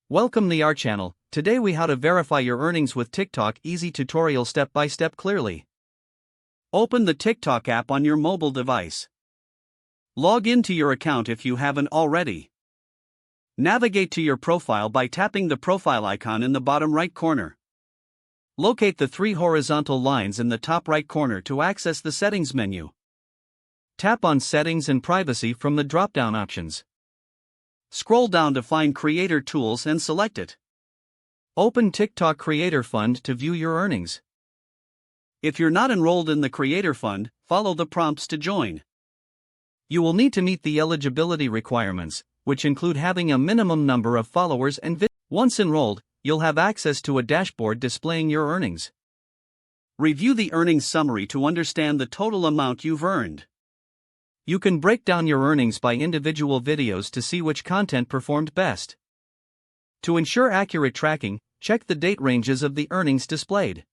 Welcome to our channel. Today we how to verify your earnings with TikTok. Easy tutorial step by step clearly. Open the TikTok app on your mobile device. Log into your account if you haven't already. Navigate to your profile by tapping the profile icon in the bottom right corner. Locate the three horizontal lines in the top right corner to access the settings menu. Tap on Settings and Privacy from the drop-down options. Scroll down to find Creator Tools and select it. Open TikTok Creator Fund to view your earnings. If you're not enrolled in the Creator Fund, follow the prompts to join. You will need to meet the eligibility requirements, which include having a minimum number of followers and videos. Once enrolled, you'll have access to a dashboard displaying your earnings. Review the earnings summary to understand the total amount you've earned. You can break down your earnings by individual videos to see which content performed best. To ensure accurate tracking, check the date ranges of the earnings displayed.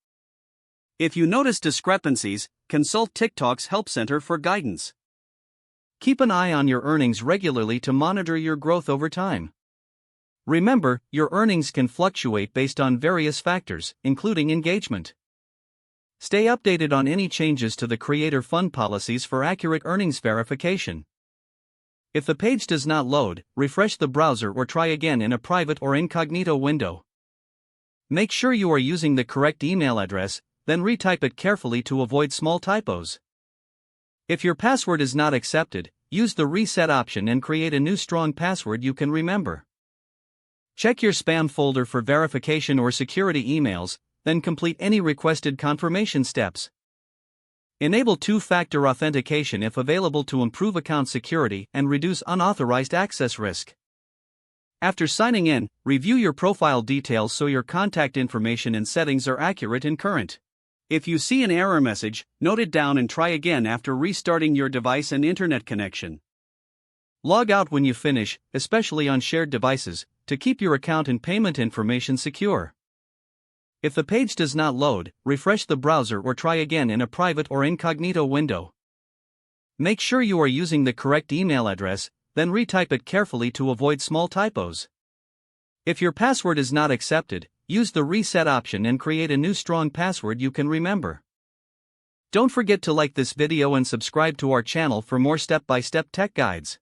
If you notice discrepancies, consult TikTok's Help Center for guidance. Keep an eye on your earnings regularly to monitor your growth over time. Remember, your earnings can fluctuate based on various factors, including engagement. Stay updated on any changes to the Creator Fund policies for accurate earnings verification. If the page does not load, refresh the browser or try again in a private or incognito window. Make sure you are using the correct email address, then retype it carefully to avoid small typos. If your password is not accepted, use the reset option and create a new strong password you can remember. Check your spam folder for verification or security emails, then complete any requested confirmation steps. Enable two-factor authentication if available to improve account security and reduce unauthorized access risk. After signing in, review your profile details so your contact information and settings are accurate and current. If you see an error message, note it down and try again after restarting your device and internet connection. Log out when you finish, especially on shared devices, to keep your account and payment information secure. If the page does not load, refresh the browser or try again in a private or incognito window. Make sure you are using the correct email address, then retype it carefully to avoid small typos. If your password is not accepted, use the reset option and create a new strong password you can remember. Don't forget to like this video and subscribe to our channel for more step-by-step tech guides.